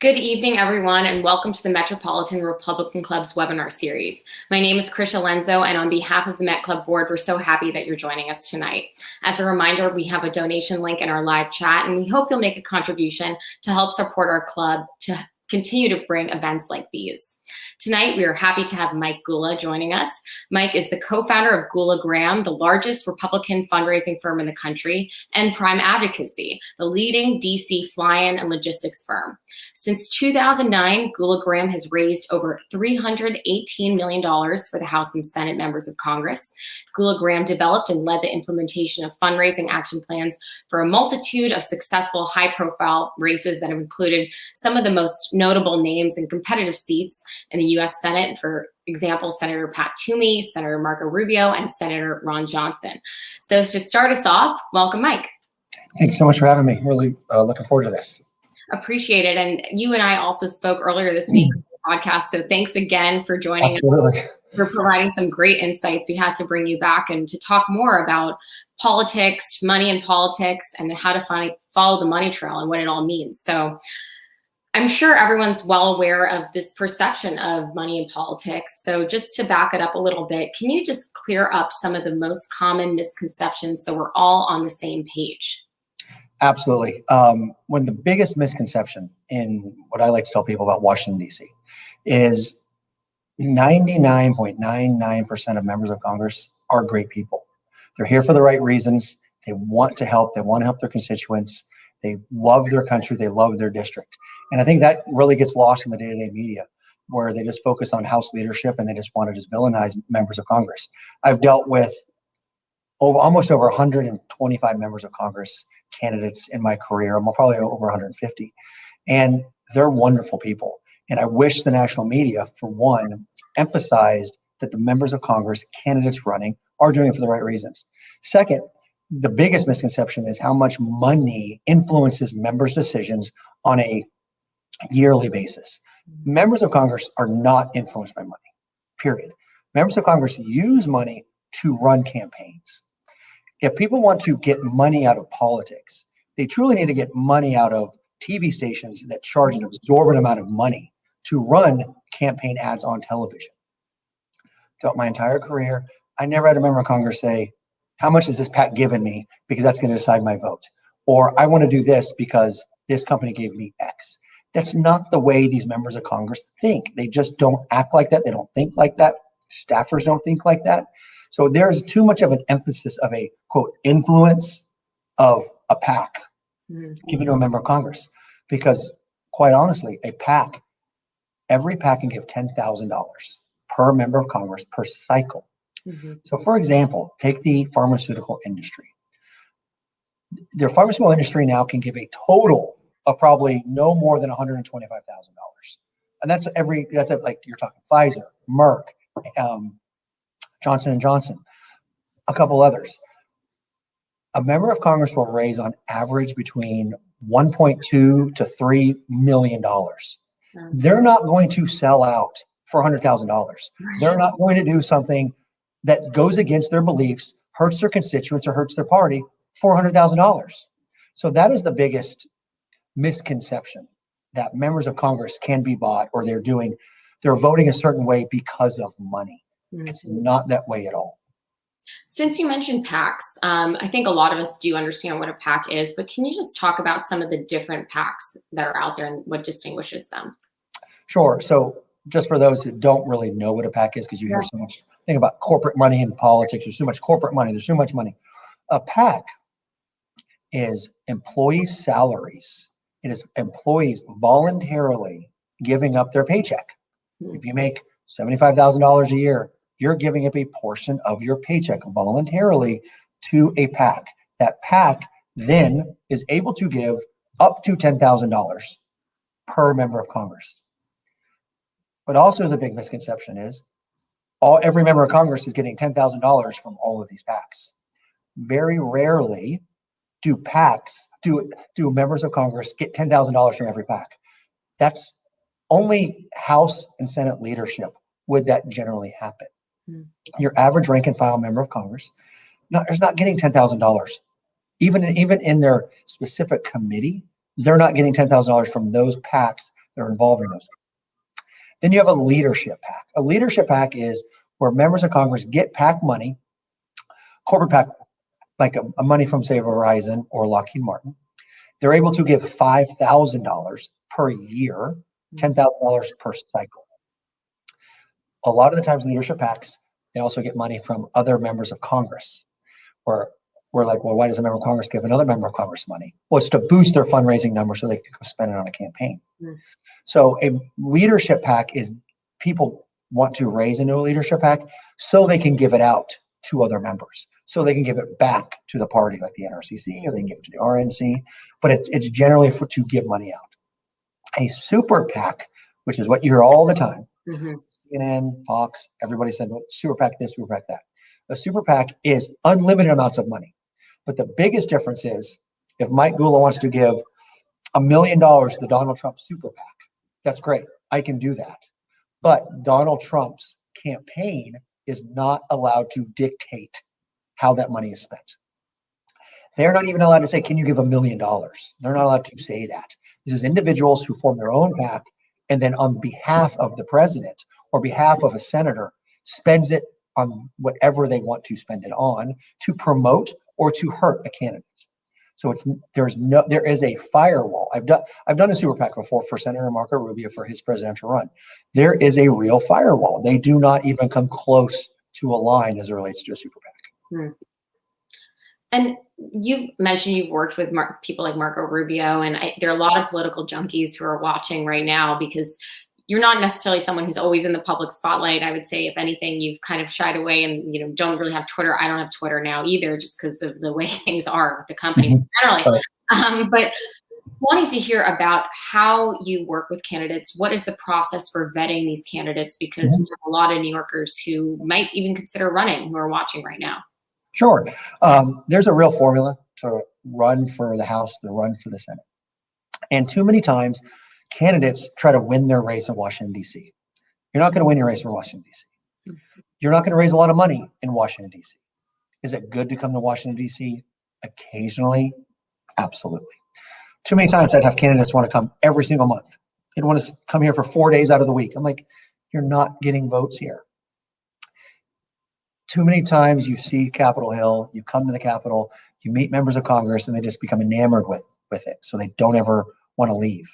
Good evening, everyone, and welcome to the Metropolitan Republican Club's webinar series. My name is Krisha Lenzo, and on behalf of the Met Club board, we're so happy that you're joining us tonight. As a reminder, we have a donation link in our live chat, and we hope you'll make a contribution to help support our club to continue to bring events like these. Tonight, we are happy to have Mike Gula joining us. Mike is the co-founder of Gula Graham, the largest Republican fundraising firm in the country, and Prime Advocacy, the leading DC fly-in and logistics firm. Since 2009, Gula Graham has raised over $318 million for the House and Senate members of Congress. Gula Graham developed and led the implementation of fundraising action plans for a multitude of successful high-profile races that have included some of the most notable names in competitive seats in the US Senate, for example, Senator Pat Toomey, Senator Marco Rubio, and Senator Ron Johnson. So to start us off, welcome, Mike. Thanks so much for having me. Really looking forward to this. Appreciate it. And you and I also spoke earlier this week on the podcast, so thanks again for joining Absolutely. us, for providing some great insights. We had to bring you back and to talk more about politics, money in politics, and how to follow the money trail and what it all means. So I'm sure everyone's well aware of this perception of money in politics. So just to back it up a little bit, can you just clear up some of the most common misconceptions so we're all on the same page? Absolutely. One of the biggest misconception in what I like to tell people about Washington, D.C. is 99.99% of members of Congress are great people. They're here for the right reasons. They want to help. They want to help their constituents. They love their country. They love their district. And I think that really gets lost in the day-to-day media, where they just focus on House leadership and they just want to just villainize members of Congress. I've dealt with almost over 125 members of Congress candidates in my career. I'm probably over 150. And they're wonderful people. And I wish the national media, for one, emphasized that the members of Congress, candidates running, are doing it for the right reasons. Second, the biggest misconception is how much money influences members' decisions on a yearly basis. Members of Congress are not influenced by money, period. Members of Congress use money to run campaigns. If people want to get money out of politics, they truly need to get money out of TV stations that charge an exorbitant amount of money to run campaign ads on television. Throughout my entire career, I never had a member of Congress say, how much is this PAC giving me because that's going to decide my vote? Or I want to do this because this company gave me X. That's not the way these members of Congress think. They just don't act like that. They don't think like that. Staffers don't think like that. So there's too much of an emphasis of a, quote, influence of a PAC given to a member of Congress. Because quite honestly, a PAC, every PAC can give $10,000 per member of Congress per cycle. So for example, take the pharmaceutical industry. The pharmaceutical industry now can give a total of probably no more than $125,000. And that's like you're talking Pfizer, Merck, Johnson & Johnson, a couple others. A member of Congress will raise on average between $1.2 to $3 million. They're not going to sell out for $100,000. They're not going to do something that goes against their beliefs, hurts their constituents, or hurts their party for $100,000. So that is the biggest misconception, that members of Congress can be bought, or they're voting a certain way because of money. It's not that way at all. Since you mentioned PACs, I think a lot of us do understand what a PAC is, but can you just talk about some of the different PACs that are out there and what distinguishes them? Sure. So just for those who don't really know what a PAC is, because you hear so much thing about corporate money in politics, there's so much corporate money, there's so much money. A PAC is employees' salaries. It is employees voluntarily giving up their paycheck. If you make $75,000 a year, you're giving up a portion of your paycheck voluntarily to a PAC. That PAC then is able to give up to $10,000 per member of Congress. What also is a big misconception is every member of Congress is getting $10,000 from all of these PACs. Very rarely do members of Congress get $10,000 from every PAC. That's only House and Senate leadership would that generally happen. Your average rank and file member of Congress is not getting $10,000. Even in their specific committee, they're not getting $10,000 from those PACs They're involved in those. Then you have a leadership PAC. A leadership PAC is where members of Congress get PAC money, corporate PAC, like a money from, say, Verizon or Lockheed Martin. They're able to give $5,000 per year, $10,000 per cycle. A lot of the times, leadership PACs, they also get money from other members of Congress. Where we're like, well, why does a member of Congress give another member of Congress money? Well, it's to boost their fundraising numbers so they can go spend it on a campaign. So a leadership PAC is people want to raise a new leadership PAC so they can give it out to other members, so they can give it back to the party, like the NRCC, or they can give it to the RNC, but it's generally to give money out. A super PAC, which is what you hear all the time, CNN, Fox, everybody said, well, super PAC this, super PAC that. A super PAC is unlimited amounts of money, but the biggest difference is if Mike Gula wants to give $1 million to the Donald Trump super PAC, that's great, I can do that. But Donald Trump's campaign is not allowed to dictate how that money is spent. They're not even allowed to say, can you give $1 million? They're not allowed to say that. This is individuals who form their own PAC and then on behalf of the president or behalf of a senator spends it on whatever they want to spend it on to promote or to hurt a candidate. So there is a firewall. I've done a super PAC before for Senator Marco Rubio for his presidential run. There is a real firewall. They do not even come close to a line as it relates to a super PAC. And you've mentioned you've worked with people like Marco Rubio, and there are a lot of political junkies who are watching right now because you're not necessarily someone who's always in the public spotlight. I would say, if anything, you've kind of shied away and don't really have Twitter. I don't have Twitter now either, just because of the way things are with the company generally. But wanting to hear about how you work with candidates. What is the process for vetting these candidates? Because we have a lot of New Yorkers who might even consider running who are watching right now. Sure. There's a real formula to run for the House, to run for the Senate. And too many times, candidates try to win their race in Washington, D.C. You're not going to win your race in Washington, D.C. You're not going to raise a lot of money in Washington, D.C. Is it good to come to Washington, D.C.? Occasionally, absolutely. Too many times I'd have candidates want to come every single month. They'd want to come here for 4 days out of the week. I'm like, you're not getting votes here. Too many times you see Capitol Hill, you come to the Capitol, you meet members of Congress, and they just become enamored with it. So they don't ever want to leave.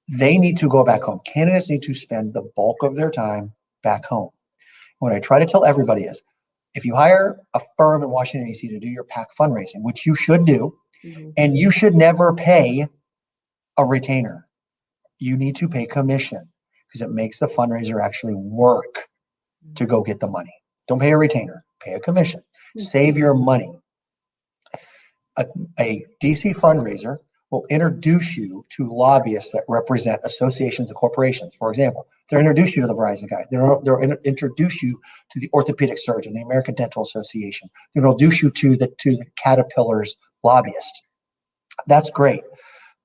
They need to go back home. Candidates need to spend the bulk of their time back home. What I try to tell everybody is, if you hire a firm in Washington, D.C. to do your PAC fundraising, which you should do, and you should never pay a retainer. You need to pay commission because it makes the fundraiser actually work to go get the money. Don't pay a retainer, pay a commission. Save your money. A DC fundraiser will introduce you to lobbyists that represent associations and corporations. For example, they'll introduce you to the Verizon guy. They'll introduce you to the orthopedic surgeon, the American Dental Association. They'll introduce you to the Caterpillar's lobbyist. That's great.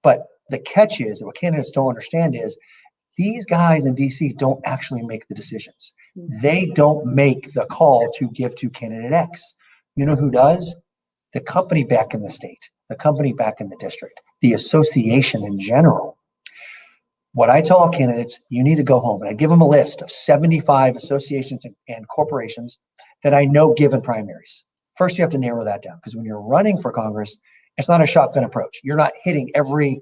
But the catch is, what candidates don't understand is, these guys in DC don't actually make the decisions. They don't make the call to give to candidate X. You know who does? The company back in the state, the company back in the district, the association in general. What I tell all candidates, you need to go home, and I give them a list of 75 associations and corporations that I know give in primaries. First, you have to narrow that down, because when you're running for Congress, it's not a shotgun approach. You're not hitting every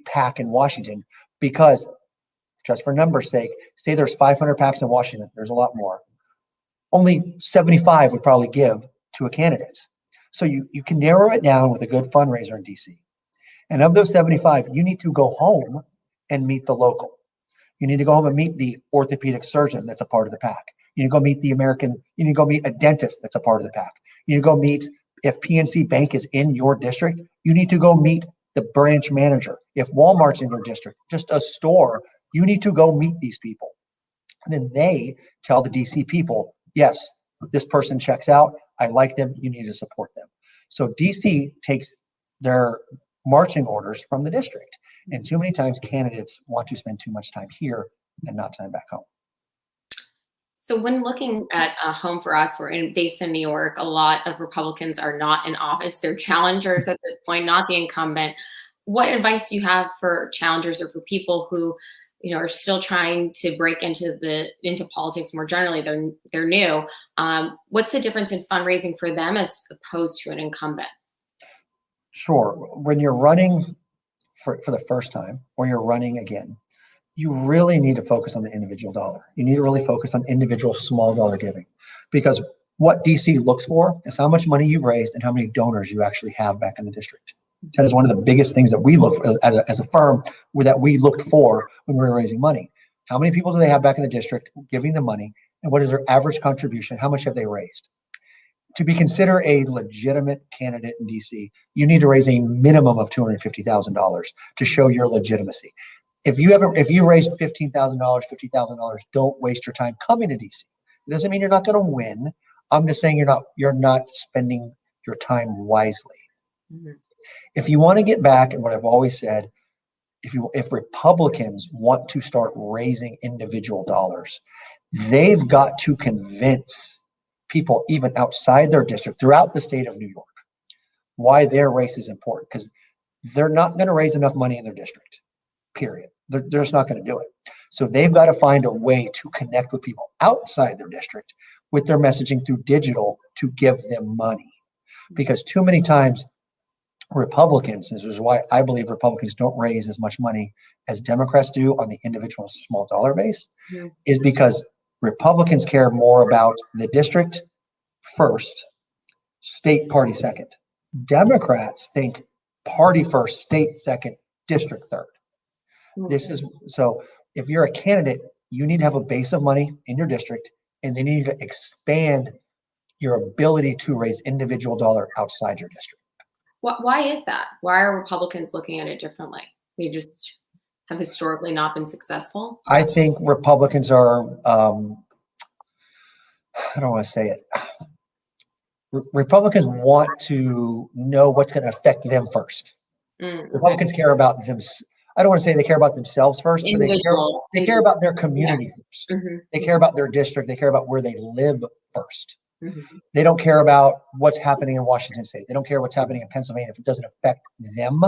PAC in Washington, because just for numbers' sake, say there's 500 PACs in Washington, there's a lot more. Only 75 would probably give to a candidate. So you can narrow it down with a good fundraiser in DC. And of those 75, you need to go home and meet the local. You need to go home and meet the orthopedic surgeon that's a part of the PAC. You need to go meet you need to go meet a dentist that's a part of the PAC. You need to go meet, if PNC Bank is in your district, you need to go meet the branch manager. If Walmart's in your district, just a store, you need to go meet these people. And then they tell the DC people, yes, this person checks out, I like them, you need to support them. So DC takes their marching orders from the district. And too many times candidates want to spend too much time here and not time back home. So when looking at a home for us, based in New York, a lot of Republicans are not in office. They're challengers at this point, not the incumbent. What advice do you have for challengers or for people who, are still trying to break into politics more generally? They're new. What's the difference in fundraising for them as opposed to an incumbent? Sure. When you're running for the first time, or you're running again, you really need to focus on the individual dollar. You need to really focus on individual small dollar giving, because what DC looks for is how much money you've raised and how many donors you actually have back in the district. That is one of the biggest things that we look for as a firm, that we looked for when we were raising money. How many people do they have back in the district giving them money, and what is their average contribution? How much have they raised? To be considered a legitimate candidate in DC, you need to raise a minimum of $250,000 to show your legitimacy. If you raised $15,000, $50,000, don't waste your time coming to DC. It doesn't mean you're not going to win. I'm just saying you're not spending your time wisely. Mm-hmm. If you want to get back, and what I've always said, if Republicans want to start raising individual dollars, they've got to convince people even outside their district, throughout the state of New York, why their race is important, because they're not going to raise enough money in their district, period. They're just not going to do it. So they've got to find a way to connect with people outside their district with their messaging through digital to give them money. Because too many times Republicans, this is why I believe Republicans don't raise as much money as Democrats do on the individual small dollar base, is because Republicans care more about the district first, state party second. Democrats think party first, state second, district third. This is so if you're a candidate, you need to have a base of money in your district, and then you need to expand your ability to raise individual dollar outside your district. Why is that? Why are Republicans looking at it differently? They just have historically not been successful? I think Republicans are, I don't want to say it. Republicans want to know what's going to affect them first. Okay. Republicans care about them. I don't want to say they care about themselves first, but they care about their community first. Mm-hmm. They care about their district. They care about where they live first. Mm-hmm. They don't care about what's happening in Washington State. They don't care what's happening in Pennsylvania if it doesn't affect them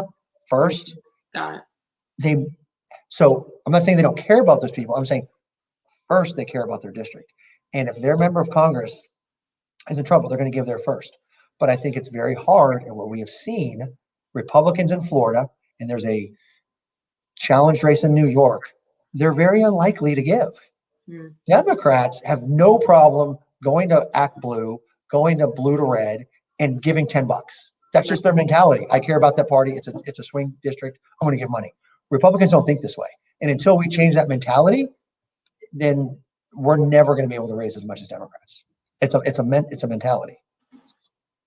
first. Got it. So I'm not saying they don't care about those people. I'm saying first they care about their district. And if their member of Congress is in trouble, they're going to give their first. But I think it's very hard, and what we have seen, Republicans in Florida, and there's a challenge race in New York, they're very unlikely to give. Democrats have no problem going to Act Blue, going to blue to red, and giving $10. That's just their mentality. I care about that party. It's a swing district. I'm going to give money. Republicans don't think this way. And until we change that mentality, then we're never going to be able to raise as much as Democrats. It's a mentality.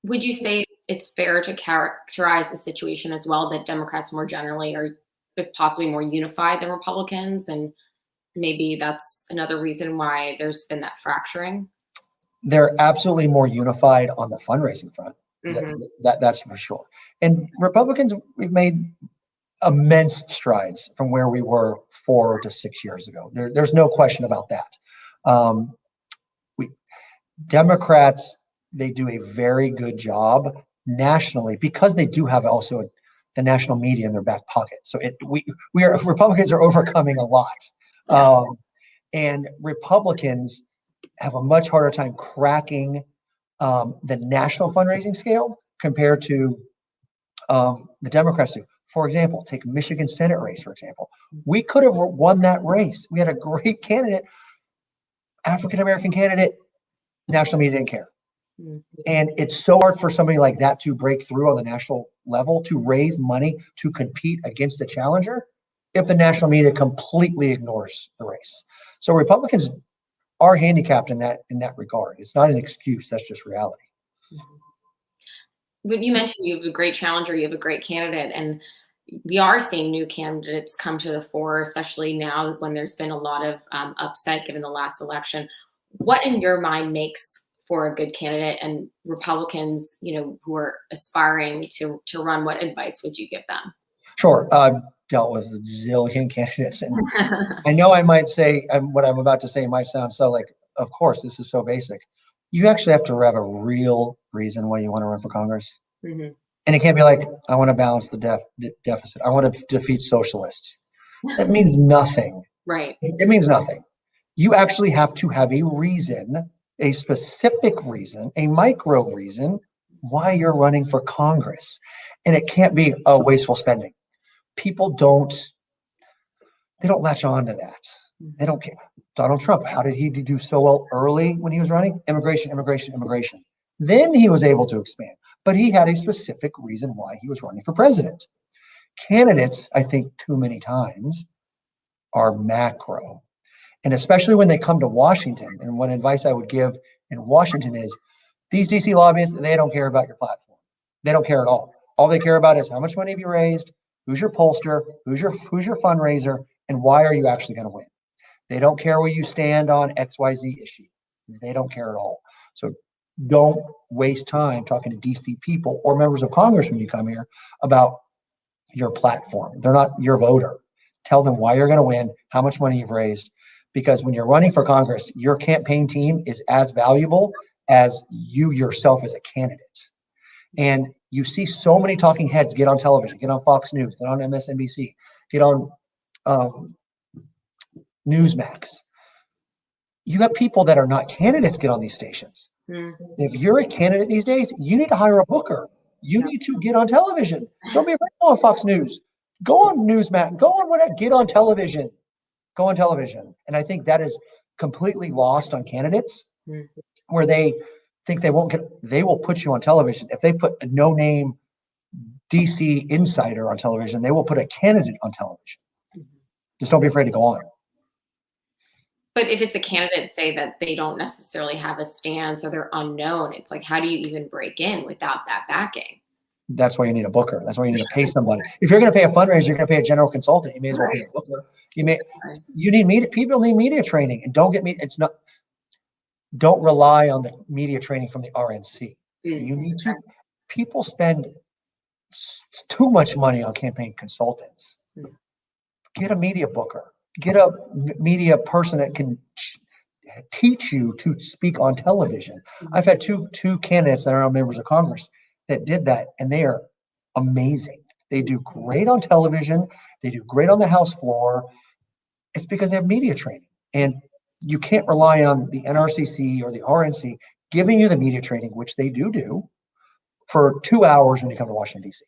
Would you say it's fair to characterize the situation as well that Democrats more generally are possibly more unified than Republicans, and maybe that's another reason why there's been that fracturing? They're absolutely more unified on the fundraising front. Mm-hmm. That's for sure. And Republicans, we've made immense strides from where we were 4 to 6 years ago. There's no question about that. Democrats, they do a very good job nationally because they do have also the national media in their back pocket. So Republicans are overcoming a lot. Yes. And Republicans have a much harder time cracking the national fundraising scale compared to the Democrats do. For example, take Michigan Senate race, for example. We could have won that race. We had a great candidate, African-American candidate, national media didn't care. Mm-hmm. And it's so hard for somebody like that to break through on the national level, to raise money, to compete against a challenger, if the national media completely ignores the race. So Republicans are handicapped in that regard. It's not an excuse, that's just reality. When you mentioned you have a great challenger, you have a great candidate, and we are seeing new candidates come to the fore, especially now when there's been a lot of upset given the last election. What in your mind makes for a good candidate, and Republicans, who are aspiring to run, what advice would you give them? Sure. I've dealt with a zillion candidates, and I know I might say what I'm about to say might sound so like, of course, this is so basic. You actually have to have a real reason why you want to run for Congress. Mm-hmm. And it can't be like, I want to balance the deficit. I want to defeat socialists. That means nothing. Right. It means nothing. You actually have to have a reason, a specific reason, a micro reason why you're running for Congress. And it can't be wasteful spending. People don't latch on to that. They don't care. Donald Trump, how did he do so well early when he was running? Immigration, immigration, immigration. Then he was able to expand, but he had a specific reason why he was running for president. Candidates, I think too many times, are macro. And especially when they come to Washington, and one advice I would give in Washington is, these DC lobbyists, they don't care about your platform. They don't care at all. All they care about is how much money have you raised, who's your pollster, who's your fundraiser, and why are you actually going to win? They don't care where you stand on XYZ issue. They don't care at all. So don't waste time talking to DC people or members of Congress when you come here about your platform. They're not your voter. Tell them why you're going to win, how much money you've raised, because when you're running for Congress, your campaign team is as valuable as you yourself as a candidate. And you see so many talking heads get on television, get on Fox News, get on MSNBC, get on Newsmax. You have people that are not candidates get on these stations. If you're a candidate these days, you need to hire a booker. You need to get on television. Don't be afraid to go on Fox News. Go on Newsmax. Go on whatever. Get on television. Go on television. And I think that is completely lost on candidates, where they think they won't get. They will put you on television. If they put a no-name DC insider on television, they will put a candidate on television. Just don't be afraid to go on. But if it's a candidate, say that they don't necessarily have a stance or they're unknown, it's like, how do you even break in without that backing? That's why you need a booker. That's why you need to pay somebody. If you're going to pay a fundraiser, you're going to pay a general consultant. You may as well pay a booker. You need media. People need media training, and don't rely on the media training from the RNC. You need to. People spend too much money on campaign consultants. Get a media booker. Get a media person that can teach you to speak on television. I've had two candidates that are now members of Congress that did that, and they are amazing. They do great on television. They do great on the House floor. It's because they have media training. And you can't rely on the NRCC or the RNC giving you the media training, which they do, for 2 hours when you come to Washington, D.C.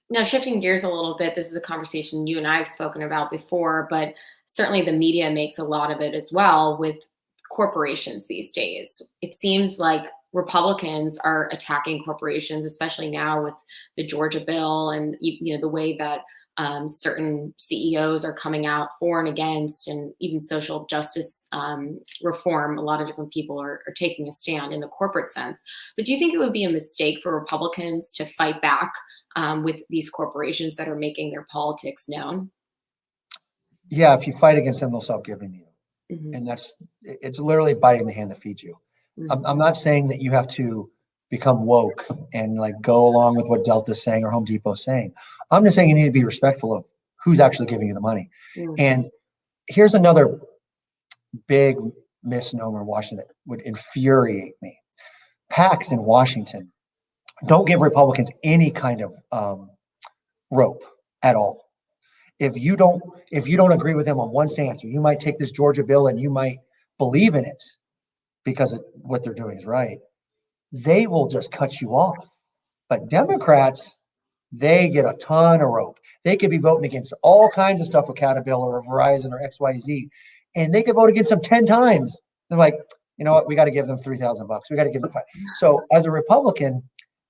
Now, shifting gears a little bit, this is a conversation you and I have spoken about before, but certainly the media makes a lot of it as well with corporations these days. It seems like Republicans are attacking corporations, especially now with the Georgia bill and the way that certain CEOs are coming out for and against, and even social justice reform. A lot of different people are taking a stand in the corporate sense. But do you think it would be a mistake for Republicans to fight back with these corporations that are making their politics known? Yeah, if you fight against them, they'll stop giving you. And it's literally biting the hand that feeds you. I'm not saying that you have to become woke and like go along with what Delta's saying or Home Depot's saying. I'm just saying you need to be respectful of who's actually giving you the money. And here's another big misnomer in Washington that would infuriate me. PACs in Washington don't give Republicans any kind of rope at all. If you don't agree with them on one stance, or you might take this Georgia bill and you might believe in it because what they're doing is right, they will just cut you off. But Democrats, they get a ton of rope. They could be voting against all kinds of stuff with Caterpillar or Verizon or XYZ, and they could vote against them 10 times. They're like, you know what? We got to give them $3,000. We got to give them $5,000. So as a Republican,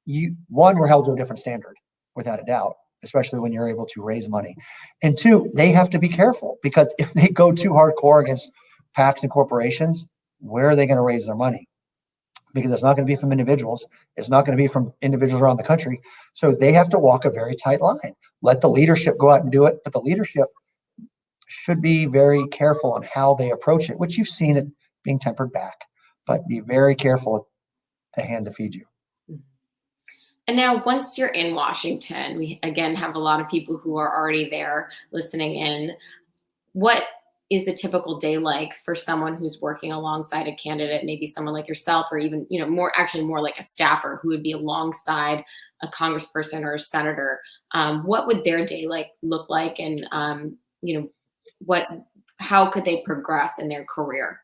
we're held to a different standard, without a doubt, especially when you're able to raise money. And two, they have to be careful, because if they go too hardcore against PACs and corporations, where are they going to raise their money? Because it's not going to be from individuals. It's not going to be from individuals around the country. So they have to walk a very tight line. Let the leadership go out and do it, but the leadership should be very careful on how they approach it, which you've seen it being tempered back. But be very careful with the hand that feeds you. And now, once you're in Washington, we again have a lot of people who are already there listening in. What is the typical day like for someone who's working alongside a candidate, maybe someone like yourself, or even, more like a staffer who would be alongside a congressperson or a senator? What would their day look like? And, how could they progress in their career?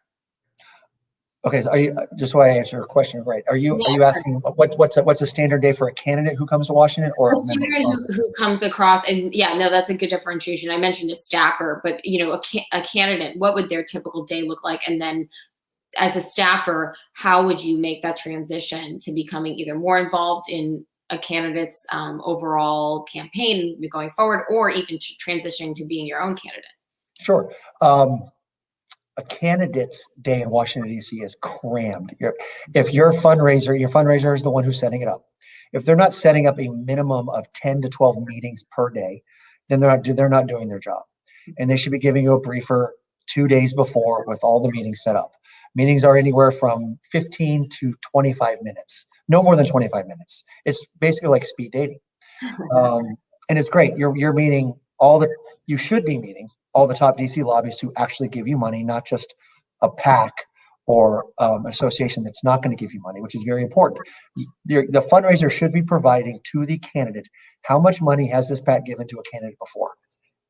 Okay, so are you, just so I answer your question right, are you asking what's a standard day for a candidate who comes to Washington, or A student who comes across, and that's a good differentiation. I mentioned a staffer, but a candidate, what would their typical day look like? And then as a staffer, how would you make that transition to becoming either more involved in a candidate's overall campaign going forward, or even transitioning to being your own candidate? Sure. A candidate's day in Washington, D.C. is crammed. If your fundraiser is the one who's setting it up. If they're not setting up a minimum of 10 to 12 meetings per day, then they're not doing their job. And they should be giving you a briefer 2 days before with all the meetings set up. Meetings are anywhere from 15 to 25 minutes, no more than 25 minutes. It's basically like speed dating. And it's great. You should be meeting all the top DC lobbyists who actually give you money, not just a PAC or association that's not going to give you money, which is very important. The fundraiser should be providing to the candidate, how much money has this PAC given to a candidate before?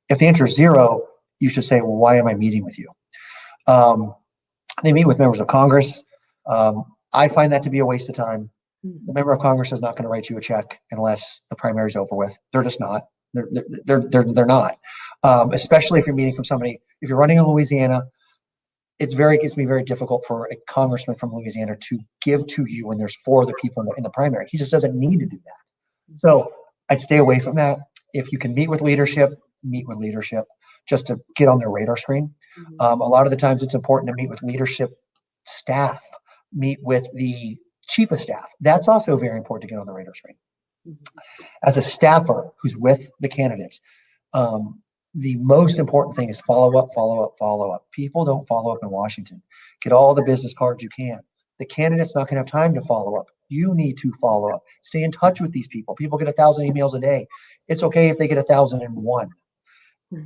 If the answer is zero, you should say, well, why am I meeting with you? They meet with members of Congress. I find that to be a waste of time. The member of Congress is not going to write you a check unless the primary is over with. They're just not. They're not. Especially if you're meeting from somebody. If you're running in Louisiana, it gets me very difficult for a congressman from Louisiana to give to you when there's 4 other people in the primary. He just doesn't need to do that. So I'd stay away from that. If you can meet with leadership just to get on their radar screen. A lot of the times it's important to meet with leadership staff, meet with the chief of staff. That's also very important to get on the radar screen. As a staffer who's with the candidates, the most important thing is follow up. People don't follow up in Washington. Get all the business cards you can. The candidate's not going to have time to follow up. You need to follow up. Stay in touch with these people. People get 1,000 emails a day. It's okay if they get 1,001.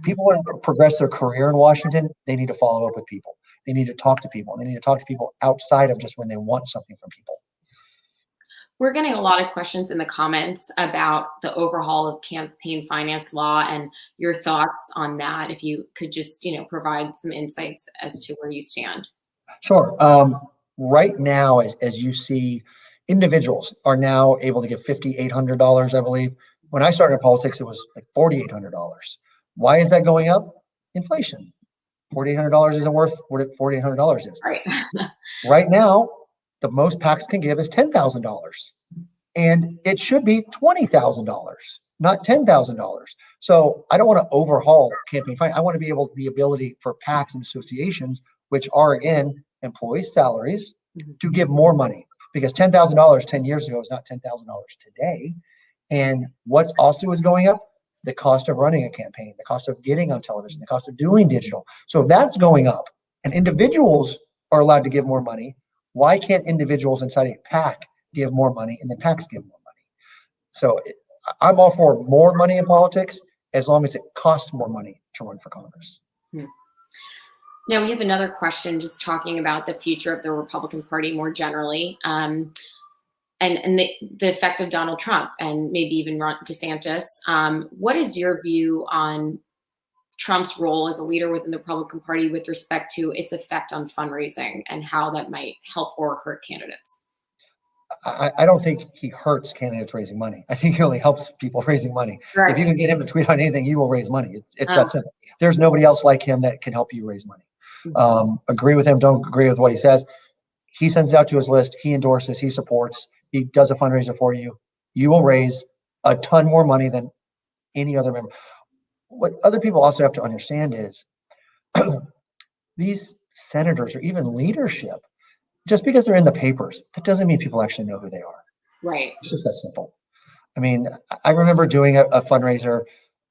People want to progress their career in Washington. They need to follow up with people. They need to talk to people. They need to talk to people outside of just when they want something from people. We're getting a lot of questions in the comments about the overhaul of campaign finance law and your thoughts on that. If you could just, provide some insights as to where you stand. Sure. Right now, as you see, individuals are now able to give $5,800, I believe. When I started in politics, it was like $4,800. Why is that going up? Inflation. $4,800 isn't worth what $4,800 is. Right. Right now, the most PACs can give is $10,000, and it should be $20,000, not $10,000. So I don't want to overhaul campaign finance. I want to be able the ability for PACs and associations, which are again employee salaries, to give more money, because $10,000 10 years ago is not $10,000 today. And what's also is going up? The cost of running a campaign, the cost of getting on television, the cost of doing digital. So if that's going up and individuals are allowed to give more money, why can't individuals inside a PAC give more money and then PACs give more money? So I'm all for more money in politics as long as it costs more money to run for Congress. Now we have another question just talking about the future of the Republican Party more generally. And the effect of Donald Trump and maybe even Ron DeSantis. What is your view on Trump's role as a leader within the Republican Party with respect to its effect on fundraising and how that might help or hurt candidates? I don't think he hurts candidates raising money. I think he only helps people raising money. Right. If you can get him to tweet on anything, you will raise money. It's that simple. There's nobody else like him that can help you raise money. Agree with him, don't agree with what he says. He sends out to his list, he endorses, he supports, he does a fundraiser for you. You will raise a ton more money than any other member. What other people also have to understand is these senators or even leadership, just because they're in the papers, that doesn't mean people actually know who they are. Right. It's just that simple. I mean, I remember doing a fundraiser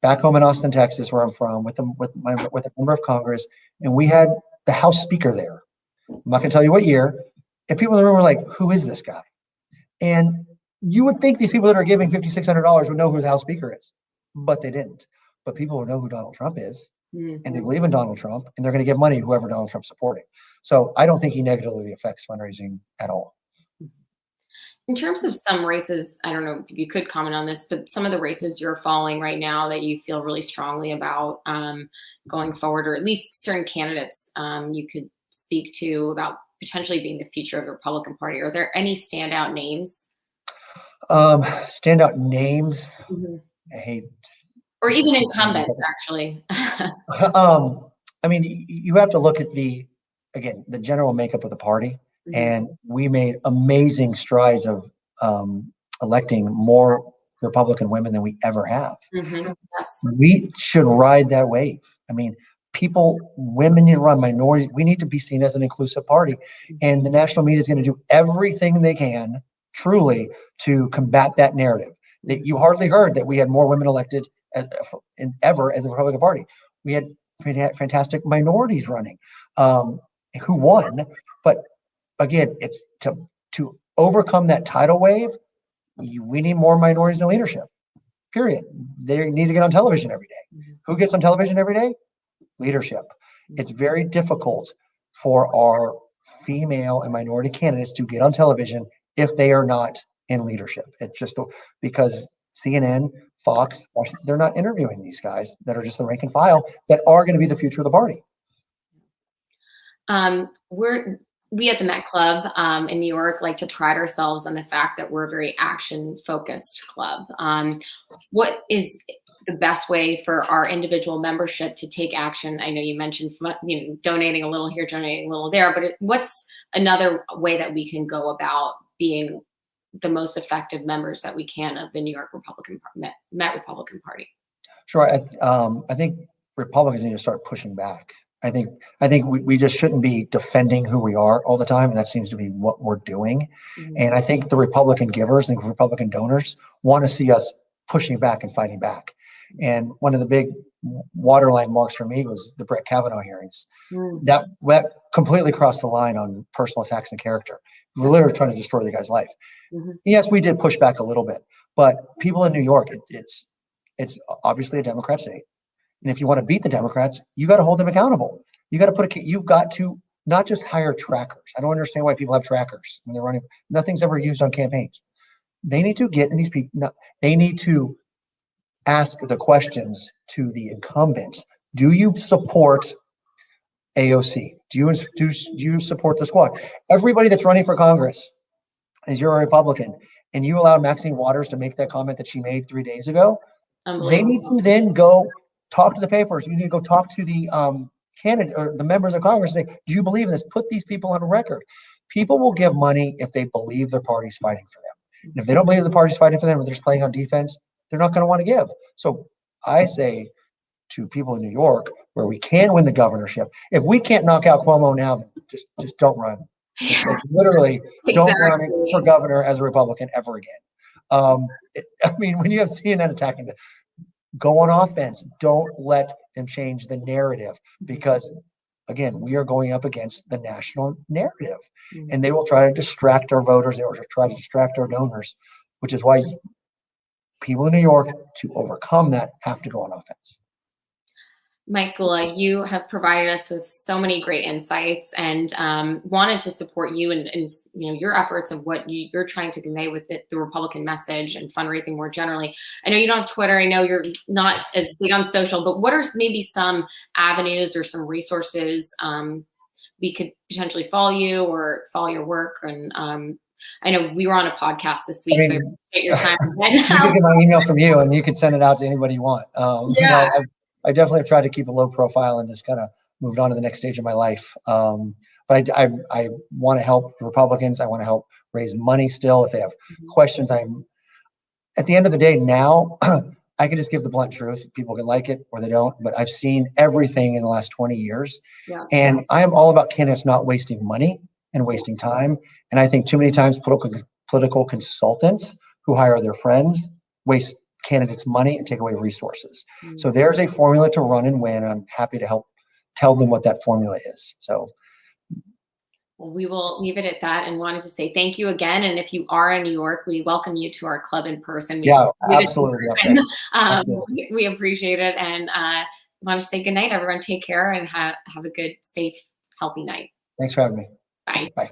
back home in Austin, Texas, where I'm from, with a member of Congress, and we had the House Speaker there. I'm not going to tell you what year. And people in the room were like, who is this guy? And you would think these people that are giving $5,600 would know who the House Speaker is, but they didn't. But people would know who Donald Trump is. Mm-hmm. and they believe in Donald Trump, and they're going to give money to whoever Donald Trump's supporting. So I don't think he negatively affects fundraising at all. In terms of some races, I don't know if you could comment on this, but some of the races you're following right now that you feel really strongly about going forward, or at least certain candidates you could speak to about potentially being the future of the Republican Party. Are there any standout names? Standout names. Mm-hmm. I hate. Or even incumbents, actually. I mean, you have to look at the general makeup of the party. Mm-hmm. And we made amazing strides of electing more Republican women than we ever have. Mm-hmm. Yes. We should ride that wave. I mean, women need to run, minorities. We need to be seen as an inclusive party. And the national media is going to do everything they can, truly, to combat that narrative. That you hardly heard that we had more women elected ever in the Republican Party. We had fantastic minorities running who won, but again, it's to overcome that tidal wave. We need more minorities in leadership. Period. They need to get on television every day. Mm-hmm. Who gets on television every day? Leadership. Mm-hmm. It's very difficult for our female and minority candidates to get on television if they are not in leadership. It's just because CNN, Fox, they're not interviewing these guys that are just the rank and file that are going to be the future of the party. We at the Met Club in New York like to pride ourselves on the fact that we're a very action-focused club. What is the best way for our individual membership to take action? I know you mentioned donating a little here, donating a little there, but what's another way that we can go about being the most effective members that we can of the New York Met Republican Party? Sure. I think Republicans need to start pushing back. I think we just shouldn't be defending who we are all the time, and that seems to be what we're doing. Mm-hmm. And I think the Republican givers and Republican donors want to see us pushing back and fighting back. And one of the big waterline marks for me was the Brett Kavanaugh hearings. Mm. That completely crossed the line on personal attacks and character. We're literally trying to destroy the guy's life. Mm-hmm. Yes, we did push back a little bit, but people in New York, it's obviously a Democrat state. And if you want to beat the Democrats, you got to hold them accountable. You've got to not just hire trackers. I don't understand why people have trackers when they're running. Nothing's ever used on campaigns. They need to get in these people. They need to ask the questions to the incumbents. Do you support AOC? Do you support the squad? Everybody that's running for Congress, as you're a Republican, and you allowed Maxine Waters to make that comment that she made 3 days ago, they need to then go talk to the papers. You need to go talk to the candidate or the members of Congress and say, do you believe in this? Put these people on record. People will give money if they believe their party's fighting for them. And if they don't believe the party's fighting for them or they're just playing on defense, they're not going to want to give. So I say to people in New York, where we can win the governorship, if we can't knock out Cuomo now, just don't run. Literally, don't run for governor as a Republican ever again. When you have CNN attacking the go on offense. Don't let them change the narrative because, again, we are going up against the national narrative. Mm-hmm. And they will try to distract our voters. They will try to distract our donors, which is why people in New York, to overcome that, have to go on offense. Mike Gula, you have provided us with so many great insights and wanted to support you and your efforts of what you're trying to convey with the Republican message and fundraising more generally. I know you don't have Twitter. I know you're not as big on social, but what are maybe some avenues or some resources we could potentially follow you or follow your work? And I know we were on a podcast this week, so get your time. You can get my email from you, and you can send it out to anybody you want. I definitely have tried to keep a low profile and just kind of moved on to the next stage of my life. But I want to help the Republicans. I want to help raise money still. If they have questions, at the end of the day now, I can just give the blunt truth. People can like it or they don't, but I've seen everything in the last 20 years. Yeah. And I am all about candidates not wasting money and wasting time. And I think too many times political consultants who hire their friends waste candidates' money and take away resources. Mm-hmm. So there's a formula to run and win. I'm happy to help tell them what that formula is. So we will leave it at that and wanted to say thank you again. And if you are in New York, we welcome you to our club in person. Absolutely. We appreciate it. And want to say good night, everyone. Take care and have a good, safe, healthy night. Thanks for having me. Bye. Bye.